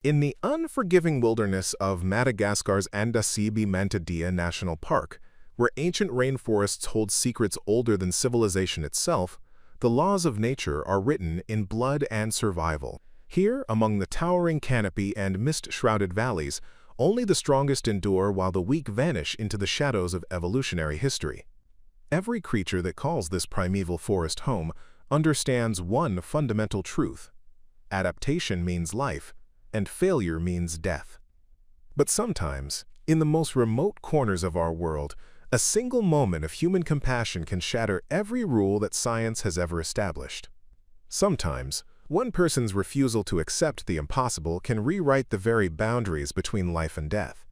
In the unforgiving wilderness of Madagascar's Andasibe-Mantadia National Park, where ancient rainforests hold secrets older than civilization itself, the laws of nature are written in blood and survival. Here, among the towering canopy and mist-shrouded valleys, only the strongest endure while the weak vanish into the shadows of evolutionary history. Every creature that calls this primeval forest home understands one fundamental truth: adaptation means life, and failure means death. But sometimes, in the most remote corners of our world, a single moment of human compassion can shatter every rule that science has ever established. Sometimes, one person's refusal to accept the impossible can rewrite the very boundaries between life and death.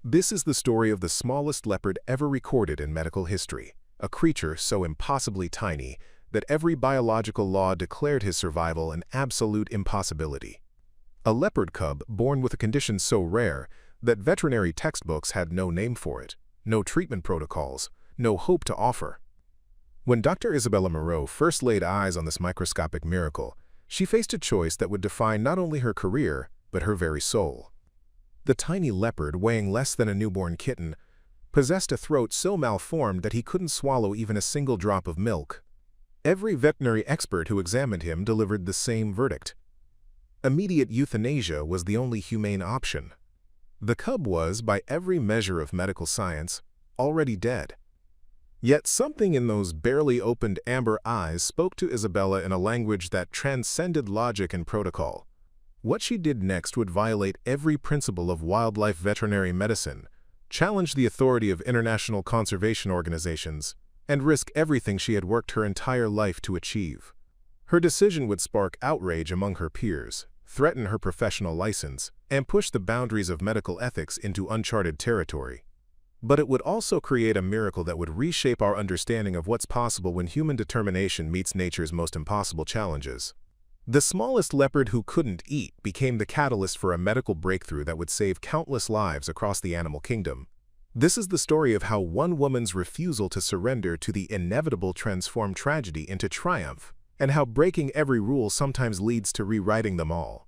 This is the story of the smallest leopard ever recorded in medical history, a creature so impossibly tiny that every biological law declared his survival an absolute impossibility. A leopard cub born with a condition so rare that veterinary textbooks had no name for it, no treatment protocols, no hope to offer. When Dr. Isabella Moreau first laid eyes on this microscopic miracle, she faced a choice that would define not only her career, but her very soul. The tiny leopard, weighing less than a newborn kitten, possessed a throat so malformed that he couldn't swallow even a single drop of milk. Every veterinary expert who examined him delivered the same verdict: immediate euthanasia was the only humane option. The cub was, by every measure of medical science, already dead. Yet something in those barely opened amber eyes spoke to Isabella in a language that transcended logic and protocol. What she did next would violate every principle of wildlife veterinary medicine, challenge the authority of international conservation organizations, and risk everything she had worked her entire life to achieve. Her decision would spark outrage among her peers, threaten her professional license, and push the boundaries of medical ethics into uncharted territory. But it would also create a miracle that would reshape our understanding of what's possible when human determination meets nature's most impossible challenges. The smallest leopard who couldn't eat became the catalyst for a medical breakthrough that would save countless lives across the animal kingdom. This is the story of how one woman's refusal to surrender to the inevitable transformed tragedy into triumph, and how breaking every rule sometimes leads to rewriting them all.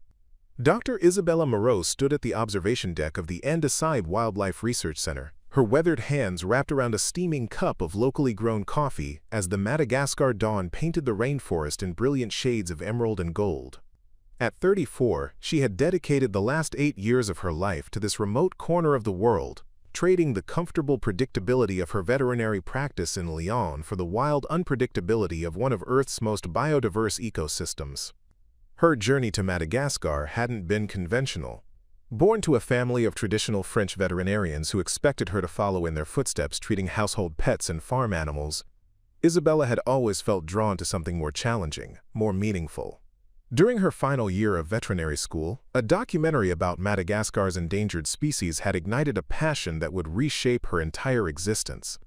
Dr. Isabella Moreau stood at the observation deck of the Andasibe Wildlife Research Center, her weathered hands wrapped around a steaming cup of locally grown coffee as the Madagascar dawn painted the rainforest in brilliant shades of emerald and gold. At 34, she had dedicated the last 8 years of her life to this remote corner of the world, trading the comfortable predictability of her veterinary practice in Lyon for the wild unpredictability of one of Earth's most biodiverse ecosystems. Her journey to Madagascar hadn't been conventional. Born to a family of traditional French veterinarians who expected her to follow in their footsteps treating household pets and farm animals, Isabella had always felt drawn to something more challenging, more meaningful. During her final year of veterinary school, a documentary about Madagascar's endangered species had ignited a passion that would reshape her entire existence.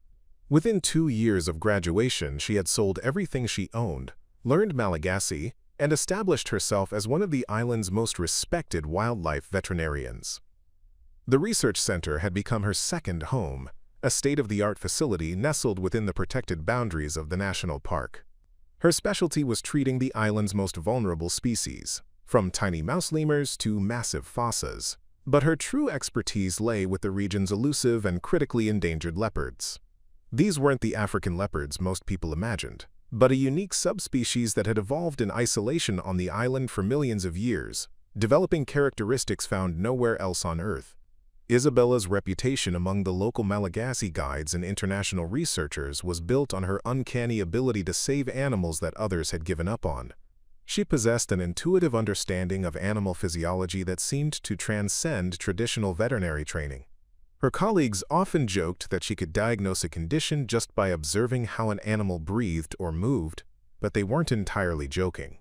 Within 2 years of graduation, she had sold everything she owned, learned Malagasy, and established herself as one of the island's most respected wildlife veterinarians. The research center had become her second home, a state-of-the-art facility nestled within the protected boundaries of the national park. Her specialty was treating the island's most vulnerable species, from tiny mouse lemurs to massive fossas. But her true expertise lay with the region's elusive and critically endangered leopards. These weren't the African leopards most people imagined, but a unique subspecies that had evolved in isolation on the island for millions of years, developing characteristics found nowhere else on Earth. Isabella's reputation among the local Malagasy guides and international researchers was built on her uncanny ability to save animals that others had given up on. She possessed an intuitive understanding of animal physiology that seemed to transcend traditional veterinary training. Her colleagues often joked that she could diagnose a condition just by observing how an animal breathed or moved, but they weren't entirely joking.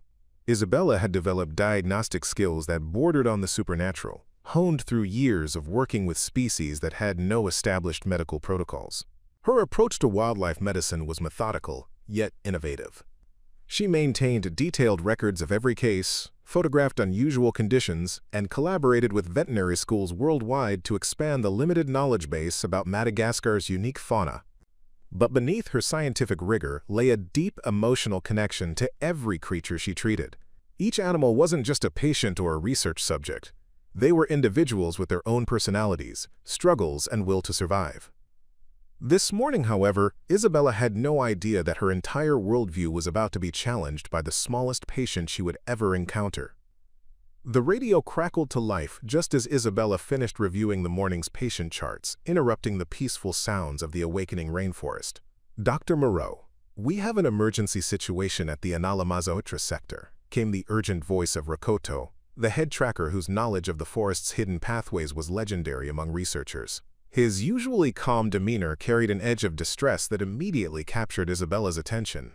Isabella had developed diagnostic skills that bordered on the supernatural, honed through years of working with species that had no established medical protocols. Her approach to wildlife medicine was methodical, yet innovative. She maintained detailed records of every case, photographed unusual conditions, and collaborated with veterinary schools worldwide to expand the limited knowledge base about Madagascar's unique fauna. But beneath her scientific rigor lay a deep emotional connection to every creature she treated. Each animal wasn't just a patient or a research subject. They were individuals with their own personalities, struggles, and will to survive. This morning, however, Isabella had no idea that her entire worldview was about to be challenged by the smallest patient she would ever encounter. The radio crackled to life just as Isabella finished reviewing the morning's patient charts, interrupting the peaceful sounds of the awakening rainforest. "Dr. Moreau, we have an emergency situation at the Analamazotra sector," came the urgent voice of Rakoto, the head tracker whose knowledge of the forest's hidden pathways was legendary among researchers. His usually calm demeanor carried an edge of distress that immediately captured Isabella's attention.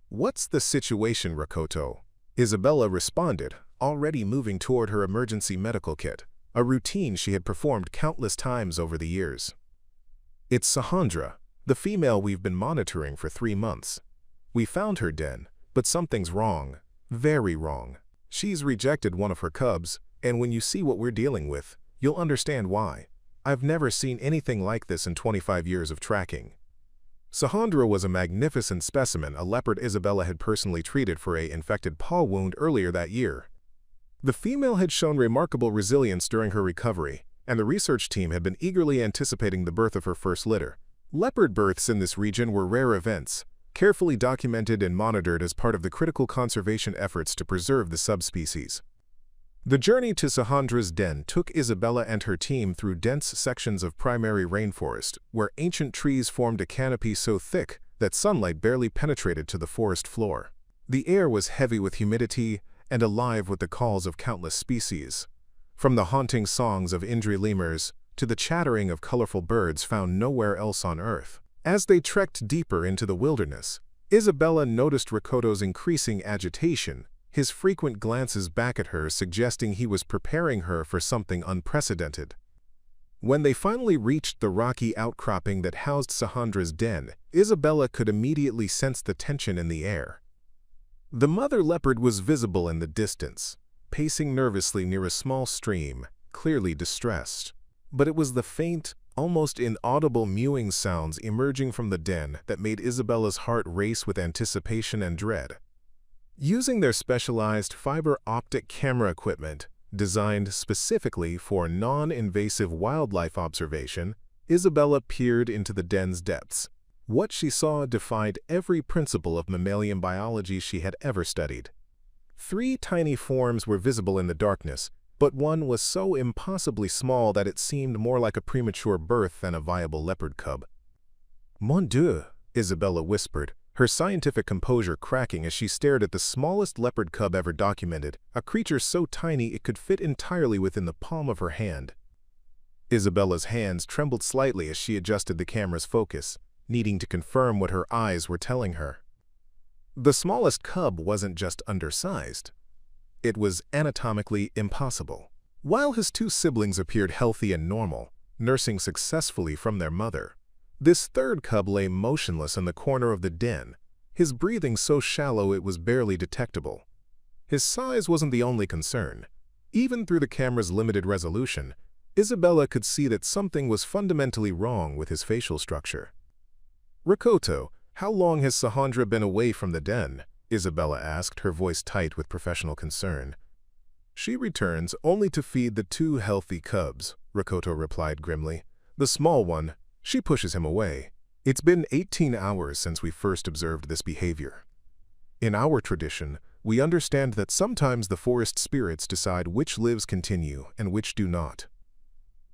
"What's the situation, Rakoto?" Isabella responded, already moving toward her emergency medical kit, a routine she had performed countless times over the years. "It's Sahandra, the female we've been monitoring for 3 months. We found her den, but something's wrong, very wrong. She's rejected one of her cubs, and when you see what we're dealing with, you'll understand why. I've never seen anything like this in 25 years of tracking." Sahandra was a magnificent specimen, a leopard Isabella had personally treated for an infected paw wound earlier that year. The female had shown remarkable resilience during her recovery, and the research team had been eagerly anticipating the birth of her first litter. Leopard births in this region were rare events, carefully documented and monitored as part of the critical conservation efforts to preserve the subspecies. The journey to Sahandra's den took Isabella and her team through dense sections of primary rainforest, where ancient trees formed a canopy so thick that sunlight barely penetrated to the forest floor. The air was heavy with humidity and alive with the calls of countless species, from the haunting songs of Indri lemurs to the chattering of colorful birds found nowhere else on Earth. As they trekked deeper into the wilderness, Isabella noticed Rakoto's increasing agitation, his frequent glances back at her suggesting he was preparing her for something unprecedented. When they finally reached the rocky outcropping that housed Sahandra's den, Isabella could immediately sense the tension in the air. The mother leopard was visible in the distance, pacing nervously near a small stream, clearly distressed. But it was the faint, almost inaudible mewing sounds emerging from the den that made Isabella's heart race with anticipation and dread. Using their specialized fiber optic camera equipment, designed specifically for non-invasive wildlife observation, Isabella peered into the den's depths. What she saw defied every principle of mammalian biology she had ever studied. 3 tiny forms were visible in the darkness, but one was so impossibly small that it seemed more like a premature birth than a viable leopard cub. "Mon Dieu," Isabella whispered, her scientific composure cracking as she stared at the smallest leopard cub ever documented, a creature so tiny it could fit entirely within the palm of her hand. Isabella's hands trembled slightly as she adjusted the camera's focus, needing to confirm what her eyes were telling her. The smallest cub wasn't just undersized. It was anatomically impossible. While his 2 siblings appeared healthy and normal, nursing successfully from their mother, this third cub lay motionless in the corner of the den, his breathing so shallow it was barely detectable. His size wasn't the only concern. Even through the camera's limited resolution, Isabella could see that something was fundamentally wrong with his facial structure. "Rakoto, how long has Sahandra been away from the den?" Isabella asked, her voice tight with professional concern. "She returns only to feed the 2 healthy cubs," Rakoto replied grimly. "The small one, she pushes him away. It's been 18 hours since we first observed this behavior. In our tradition, we understand that sometimes the forest spirits decide which lives continue and which do not.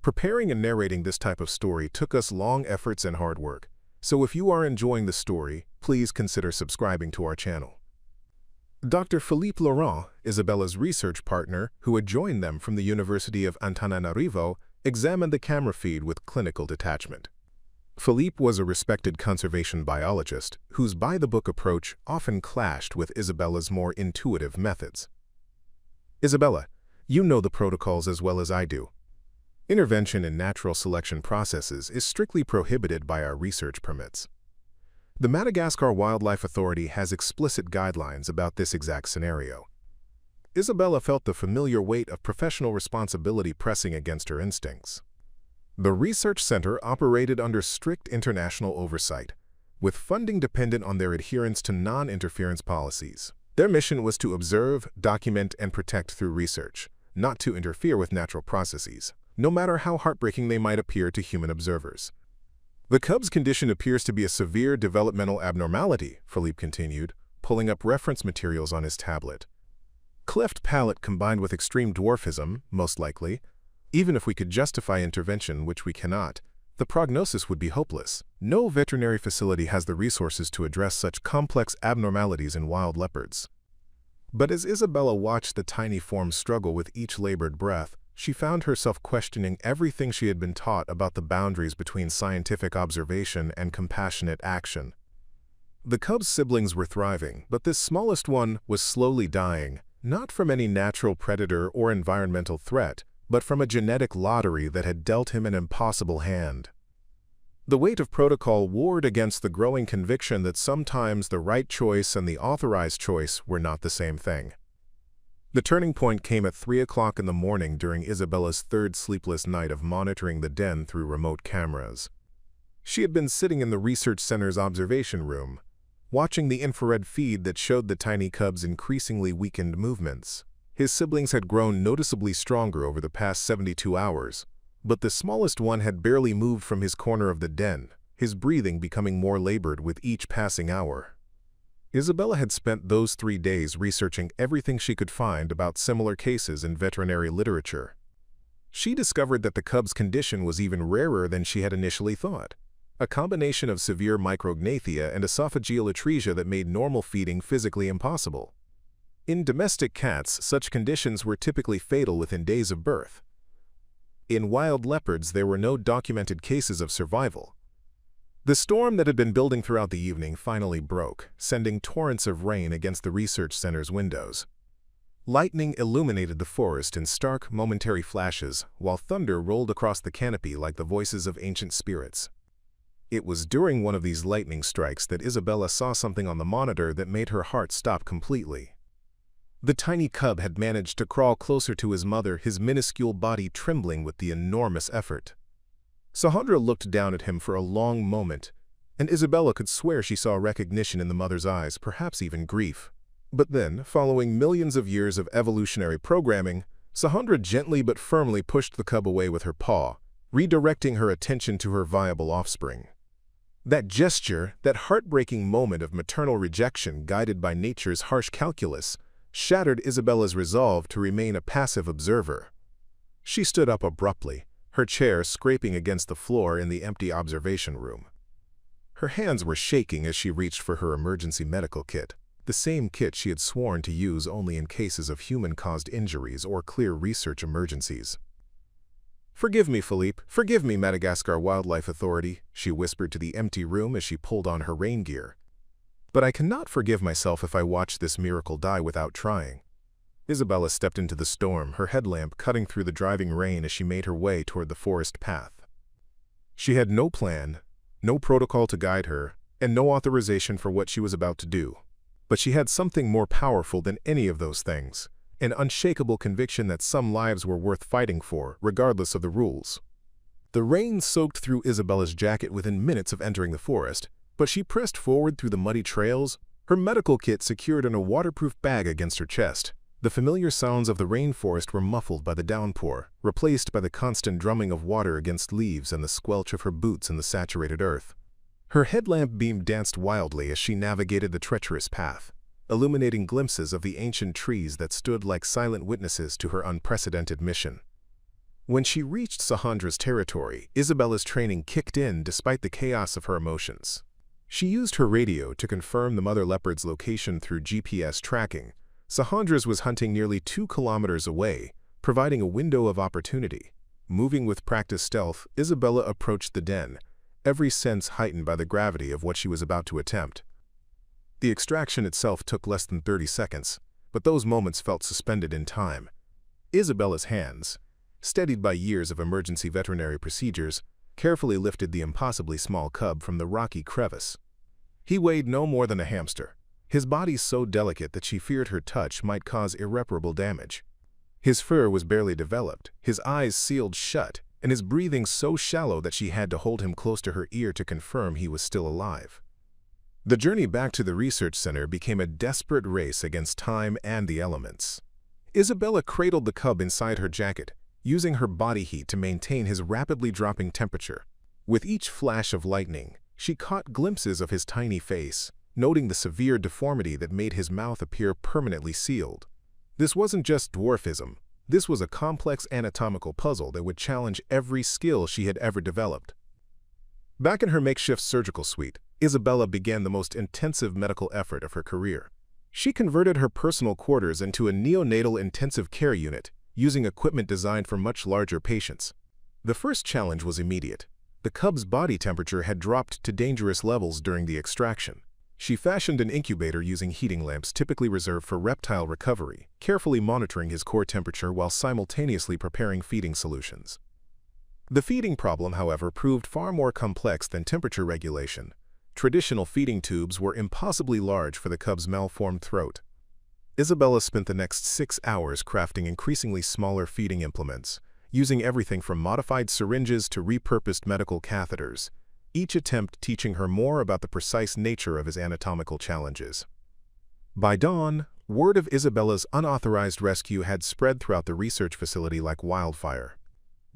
Preparing and narrating this type of story took us long efforts and hard work, so if you are enjoying the story, please consider subscribing to our channel." Dr. Philippe Laurent, Isabella's research partner, who had joined them from the University of Antananarivo, examined the camera feed with clinical detachment. Philippe was a respected conservation biologist whose by-the-book approach often clashed with Isabella's more intuitive methods. "Isabella, you know the protocols as well as I do. Intervention in natural selection processes is strictly prohibited by our research permits. The Madagascar Wildlife Authority has explicit guidelines about this exact scenario." Isabella felt the familiar weight of professional responsibility pressing against her instincts. The research center operated under strict international oversight, with funding dependent on their adherence to non-interference policies. Their mission was to observe, document, and protect through research, not to interfere with natural processes, no matter how heartbreaking they might appear to human observers. The cub's condition appears to be a severe developmental abnormality, Philippe continued, pulling up reference materials on his tablet. Cleft palate combined with extreme dwarfism, most likely. Even if we could justify intervention, which we cannot, the prognosis would be hopeless. No veterinary facility has the resources to address such complex abnormalities in wild leopards. But as Isabella watched the tiny form struggle with each labored breath, she found herself questioning everything she had been taught about the boundaries between scientific observation and compassionate action. The cub's siblings were thriving, but this smallest one was slowly dying, not from any natural predator or environmental threat, but from a genetic lottery that had dealt him an impossible hand. The weight of protocol warred against the growing conviction that sometimes the right choice and the authorized choice were not the same thing. The turning point came at 3 o'clock in the morning during Isabella's third sleepless night of monitoring the den through remote cameras. She had been sitting in the research center's observation room, watching the infrared feed that showed the tiny cub's increasingly weakened movements. His siblings had grown noticeably stronger over the past 72 hours, but the smallest one had barely moved from his corner of the den, his breathing becoming more labored with each passing hour. Isabella had spent those 3 days researching everything she could find about similar cases in veterinary literature. She discovered that the cub's condition was even rarer than she had initially thought, a combination of severe micrognathia and esophageal atresia that made normal feeding physically impossible. In domestic cats, such conditions were typically fatal within days of birth. In wild leopards, there were no documented cases of survival. The storm that had been building throughout the evening finally broke, sending torrents of rain against the research center's windows. Lightning illuminated the forest in stark, momentary flashes, while thunder rolled across the canopy like the voices of ancient spirits. It was during one of these lightning strikes that Isabella saw something on the monitor that made her heart stop completely. The tiny cub had managed to crawl closer to his mother, his minuscule body trembling with the enormous effort. Sahandra looked down at him for a long moment, and Isabella could swear she saw recognition in the mother's eyes, perhaps even grief. But then, following millions of years of evolutionary programming, Sahandra gently but firmly pushed the cub away with her paw, redirecting her attention to her viable offspring. That gesture, that heartbreaking moment of maternal rejection guided by nature's harsh calculus, shattered Isabella's resolve to remain a passive observer. She stood up abruptly, her chair scraping against the floor in the empty observation room. Her hands were shaking as she reached for her emergency medical kit, the same kit she had sworn to use only in cases of human-caused injuries or clear research emergencies. "Forgive me, Philippe. Forgive me, Madagascar Wildlife Authority," she whispered to the empty room as she pulled on her rain gear. "But I cannot forgive myself if I watch this miracle die without trying." Isabella stepped into the storm, her headlamp cutting through the driving rain as she made her way toward the forest path. She had no plan, no protocol to guide her, and no authorization for what she was about to do. But she had something more powerful than any of those things, an unshakable conviction that some lives were worth fighting for, regardless of the rules. The rain soaked through Isabella's jacket within minutes of entering the forest, but she pressed forward through the muddy trails, her medical kit secured in a waterproof bag against her chest. The familiar sounds of the rainforest were muffled by the downpour, replaced by the constant drumming of water against leaves and the squelch of her boots in the saturated earth. Her headlamp beam danced wildly as she navigated the treacherous path, illuminating glimpses of the ancient trees that stood like silent witnesses to her unprecedented mission. When she reached Sahandra's territory, Isabella's training kicked in despite the chaos of her emotions. She used her radio to confirm the mother leopard's location through GPS tracking. Sahandra's was hunting nearly 2 kilometers away, providing a window of opportunity. Moving with practiced stealth, Isabella approached the den, every sense heightened by the gravity of what she was about to attempt. The extraction itself took less than 30 seconds, but those moments felt suspended in time. Isabella's hands, steadied by years of emergency veterinary procedures, carefully lifted the impossibly small cub from the rocky crevice. He weighed no more than a hamster, his body so delicate that she feared her touch might cause irreparable damage. His fur was barely developed, his eyes sealed shut, and his breathing so shallow that she had to hold him close to her ear to confirm he was still alive. The journey back to the research center became a desperate race against time and the elements. Isabella cradled the cub inside her jacket, using her body heat to maintain his rapidly dropping temperature. With each flash of lightning, she caught glimpses of his tiny face, noting the severe deformity that made his mouth appear permanently sealed. This wasn't just dwarfism. This was a complex anatomical puzzle that would challenge every skill she had ever developed. Back in her makeshift surgical suite, Isabella began the most intensive medical effort of her career. She converted her personal quarters into a neonatal intensive care unit, using equipment designed for much larger patients. The first challenge was immediate. The cub's body temperature had dropped to dangerous levels during the extraction. She fashioned an incubator using heating lamps typically reserved for reptile recovery, carefully monitoring his core temperature while simultaneously preparing feeding solutions. The feeding problem, however, proved far more complex than temperature regulation. Traditional feeding tubes were impossibly large for the cub's malformed throat. Isabella spent the next 6 hours crafting increasingly smaller feeding implements, using everything from modified syringes to repurposed medical catheters, each attempt teaching her more about the precise nature of his anatomical challenges. By dawn, word of Isabella's unauthorized rescue had spread throughout the research facility like wildfire.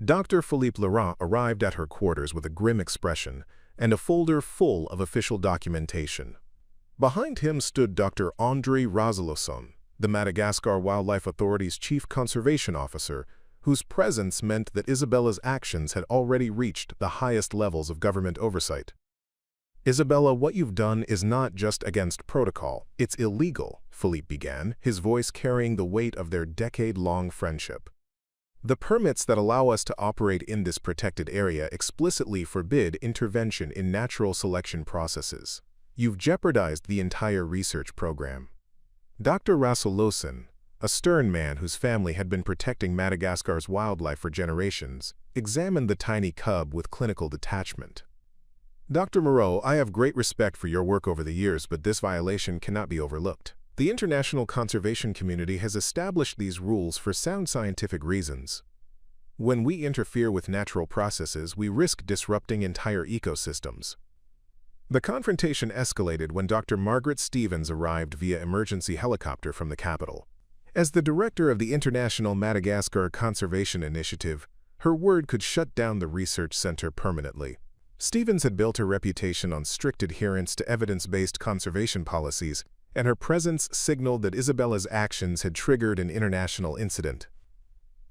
Dr. Philippe Laurent arrived at her quarters with a grim expression and a folder full of official documentation. Behind him stood Dr. André Razaloson, the Madagascar Wildlife Authority's chief conservation officer, whose presence meant that Isabella's actions had already reached the highest levels of government oversight. "Isabella, what you've done is not just against protocol, it's illegal," Philippe began, his voice carrying the weight of their decade-long friendship. "The permits that allow us to operate in this protected area explicitly forbid intervention in natural selection processes. You've jeopardized the entire research program." Dr. Razaloson, a stern man whose family had been protecting Madagascar's wildlife for generations, examined the tiny cub with clinical detachment. "Dr. Moreau, I have great respect for your work over the years, but this violation cannot be overlooked. The international conservation community has established these rules for sound scientific reasons. When we interfere with natural processes, we risk disrupting entire ecosystems." The confrontation escalated when Dr. Margaret Stevens arrived via emergency helicopter from the capital. As the director of the International Madagascar Conservation Initiative, her word could shut down the research center permanently. Stevens had built her reputation on strict adherence to evidence-based conservation policies, and her presence signaled that Isabella's actions had triggered an international incident.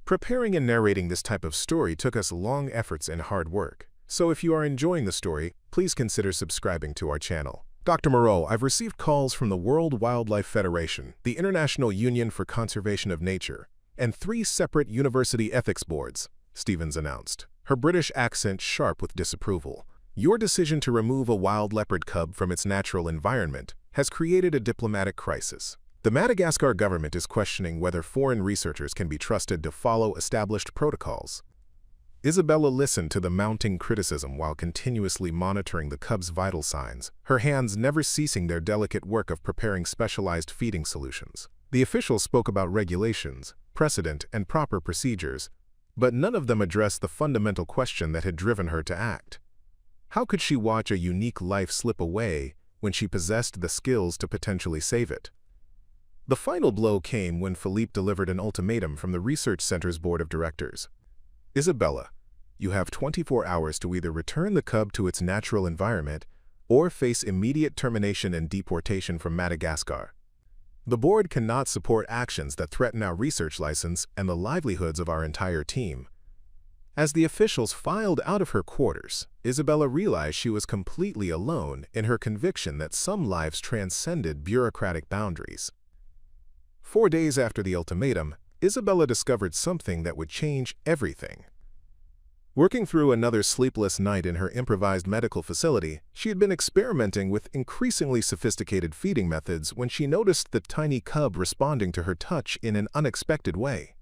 Preparing and narrating this type of story took us long efforts and hard work, so if you are enjoying the story, please consider subscribing to our channel. "Dr. Moreau, I've received calls from the World Wildlife Federation, the International Union for Conservation of Nature, and 3 separate university ethics boards," Stevens announced, her British accent sharp with disapproval. "Your decision to remove a wild leopard cub from its natural environment has created a diplomatic crisis. The Madagascar government is questioning whether foreign researchers can be trusted to follow established protocols." Isabella listened to the mounting criticism while continuously monitoring the cub's vital signs, her hands never ceasing their delicate work of preparing specialized feeding solutions. The officials spoke about regulations, precedent, and proper procedures, but none of them addressed the fundamental question that had driven her to act. How could she watch a unique life slip away when she possessed the skills to potentially save it? The final blow came when Philippe delivered an ultimatum from the research center's board of directors. "Isabella, you have 24 hours to either return the cub to its natural environment or face immediate termination and deportation from Madagascar. The board cannot support actions that threaten our research license and the livelihoods of our entire team." As the officials filed out of her quarters, Isabella realized she was completely alone in her conviction that some lives transcended bureaucratic boundaries. 4 days after the ultimatum, Isabella discovered something that would change everything. Working through another sleepless night in her improvised medical facility, she had been experimenting with increasingly sophisticated feeding methods when she noticed the tiny cub responding to her touch in an unexpected way.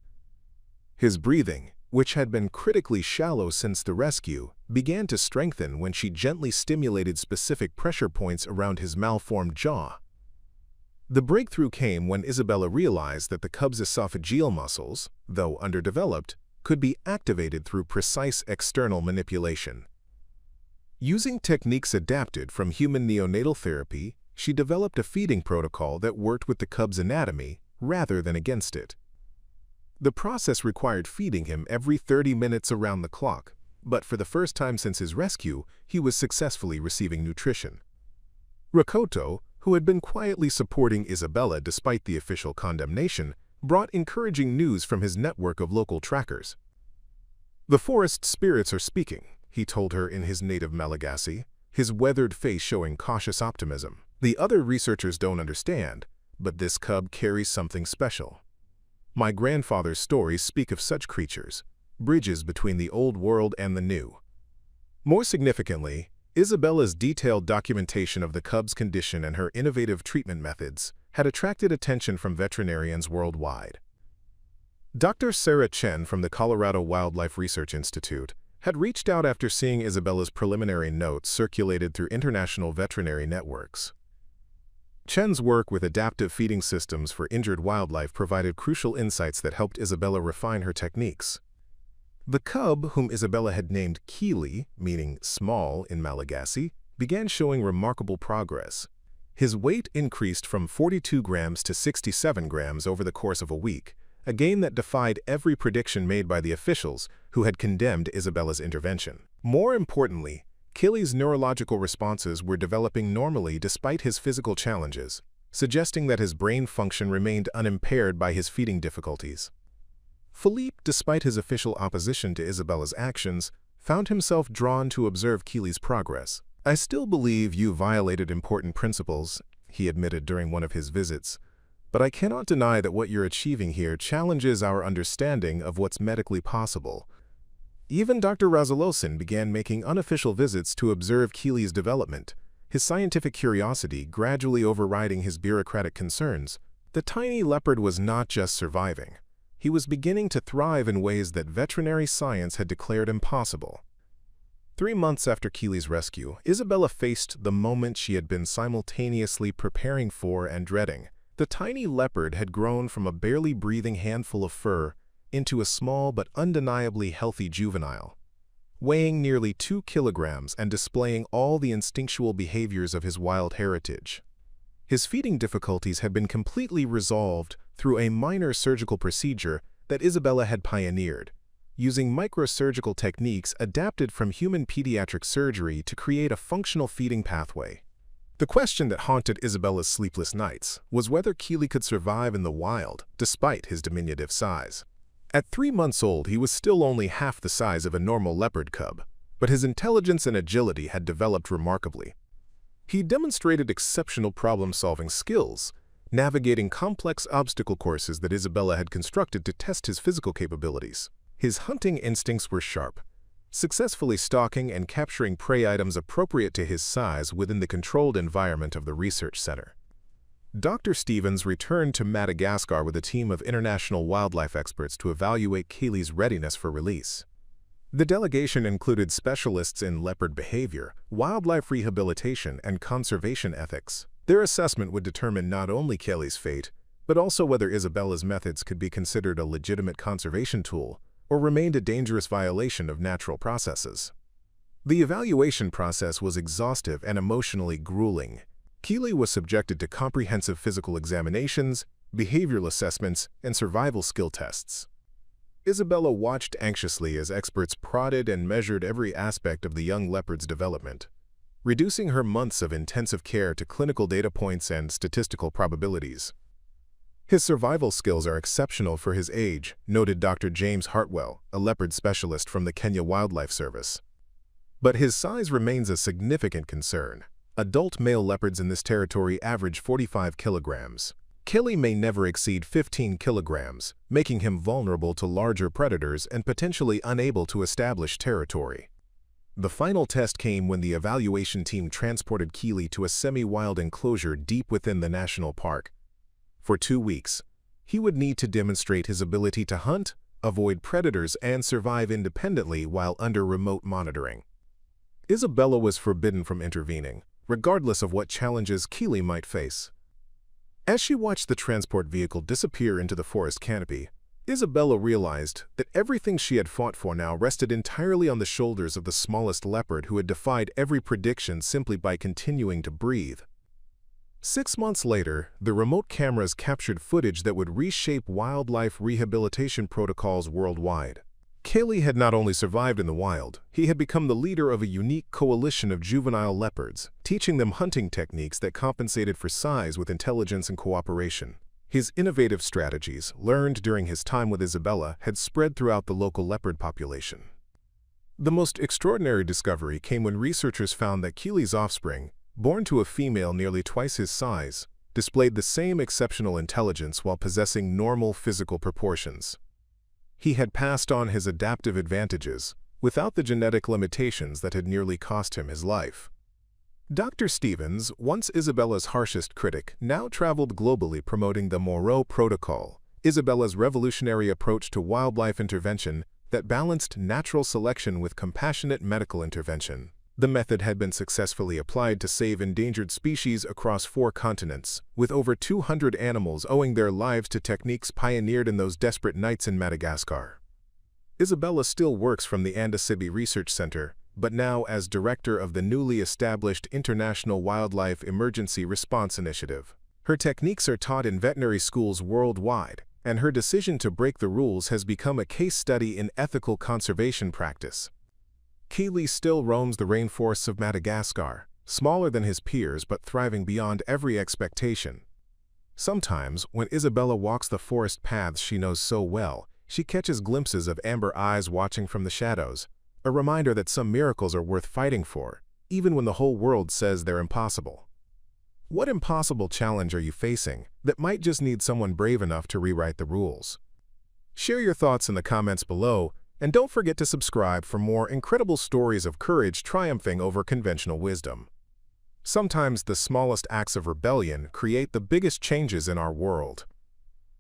His breathing, which had been critically shallow since the rescue, began to strengthen when she gently stimulated specific pressure points around his malformed jaw. The breakthrough came when Isabella realized that the cub's esophageal muscles, though underdeveloped, could be activated through precise external manipulation. Using techniques adapted from human neonatal therapy, she developed a feeding protocol that worked with the cub's anatomy rather than against it. The process required feeding him every 30 minutes around the clock, but for the first time since his rescue, he was successfully receiving nutrition. Rakoto, who had been quietly supporting Isabella despite the official condemnation, brought encouraging news from his network of local trackers. "The forest spirits are speaking," he told her in his native Malagasy, his weathered face showing cautious optimism. "The other researchers don't understand, but this cub carries something special. My grandfather's stories speak of such creatures, bridges between the old world and the new." More significantly, Isabella's detailed documentation of the cub's condition and her innovative treatment methods had attracted attention from veterinarians worldwide. Dr. Sarah Chen from the Colorado Wildlife Research Institute had reached out after seeing Isabella's preliminary notes circulated through international veterinary networks. Chen's work with adaptive feeding systems for injured wildlife provided crucial insights that helped Isabella refine her techniques. The cub, whom Isabella had named Kely, meaning small in Malagasy, began showing remarkable progress. His weight increased from 42 grams to 67 grams over the course of a week, a gain that defied every prediction made by the officials who had condemned Isabella's intervention. More importantly, Kely's neurological responses were developing normally despite his physical challenges, suggesting that his brain function remained unimpaired by his feeding difficulties. Philippe, despite his official opposition to Isabella's actions, found himself drawn to observe Kely's progress. "I still believe you violated important principles," he admitted during one of his visits, "but I cannot deny that what you're achieving here challenges our understanding of what's medically possible." Even Dr. Razalosin began making unofficial visits to observe Kely's development, his scientific curiosity gradually overriding his bureaucratic concerns. The tiny leopard was not just surviving. He was beginning to thrive in ways that veterinary science had declared impossible. 3 months after Kely's rescue, Isabella faced the moment she had been simultaneously preparing for and dreading. The tiny leopard had grown from a barely breathing handful of fur into a small but undeniably healthy juvenile, weighing nearly 2 kilograms and displaying all the instinctual behaviors of his wild heritage. His feeding difficulties had been completely resolved through a minor surgical procedure that Isabella had pioneered, using microsurgical techniques adapted from human pediatric surgery to create a functional feeding pathway. The question that haunted Isabella's sleepless nights was whether Kely could survive in the wild despite his diminutive size. At 3 months old, he was still only half the size of a normal leopard cub, but his intelligence and agility had developed remarkably. He demonstrated exceptional problem-solving skills, navigating complex obstacle courses that Isabella had constructed to test his physical capabilities. His hunting instincts were sharp, successfully stalking and capturing prey items appropriate to his size within the controlled environment of the research center. Dr. Stevens returned to Madagascar with a team of international wildlife experts to evaluate Kely's readiness for release. The delegation included specialists in leopard behavior, wildlife rehabilitation, and conservation ethics. Their assessment would determine not only Kely's fate, but also whether Isabella's methods could be considered a legitimate conservation tool or remained a dangerous violation of natural processes. The evaluation process was exhaustive and emotionally grueling. Kely was subjected to comprehensive physical examinations, behavioral assessments, and survival skill tests. Isabella watched anxiously as experts prodded and measured every aspect of the young leopard's development, reducing her months of intensive care to clinical data points and statistical probabilities. "His survival skills are exceptional for his age," noted Dr. James Hartwell, a leopard specialist from the Kenya Wildlife Service. "But his size remains a significant concern. Adult male leopards in this territory average 45 kilograms. Kely may never exceed 15 kilograms, making him vulnerable to larger predators and potentially unable to establish territory." The final test came when the evaluation team transported Kely to a semi-wild enclosure deep within the national park. For 2 weeks, he would need to demonstrate his ability to hunt, avoid predators, and survive independently while under remote monitoring. Isabella was forbidden from intervening, regardless of what challenges Kely might face. As she watched the transport vehicle disappear into the forest canopy, Isabella realized that everything she had fought for now rested entirely on the shoulders of the smallest leopard who had defied every prediction simply by continuing to breathe. 6 months later, the remote cameras captured footage that would reshape wildlife rehabilitation protocols worldwide. Kely had not only survived in the wild, he had become the leader of a unique coalition of juvenile leopards, teaching them hunting techniques that compensated for size with intelligence and cooperation. His innovative strategies, learned during his time with Isabella, had spread throughout the local leopard population. The most extraordinary discovery came when researchers found that Kely's offspring, born to a female nearly twice his size, displayed the same exceptional intelligence while possessing normal physical proportions. He had passed on his adaptive advantages, without the genetic limitations that had nearly cost him his life. Dr. Stevens, once Isabella's harshest critic, now traveled globally promoting the Moreau Protocol, Isabella's revolutionary approach to wildlife intervention that balanced natural selection with compassionate medical intervention. The method had been successfully applied to save endangered species across 4 continents, with over 200 animals owing their lives to techniques pioneered in those desperate nights in Madagascar. Isabella still works from the Andasibi Research Center, but now as director of the newly established International Wildlife Emergency Response Initiative. Her techniques are taught in veterinary schools worldwide, and her decision to break the rules has become a case study in ethical conservation practice. Kely still roams the rainforests of Madagascar, smaller than his peers but thriving beyond every expectation. Sometimes, when Isabella walks the forest paths she knows so well, she catches glimpses of amber eyes watching from the shadows, a reminder that some miracles are worth fighting for, even when the whole world says they're impossible. What impossible challenge are you facing that might just need someone brave enough to rewrite the rules? Share your thoughts in the comments below, and don't forget to subscribe for more incredible stories of courage triumphing over conventional wisdom. Sometimes the smallest acts of rebellion create the biggest changes in our world.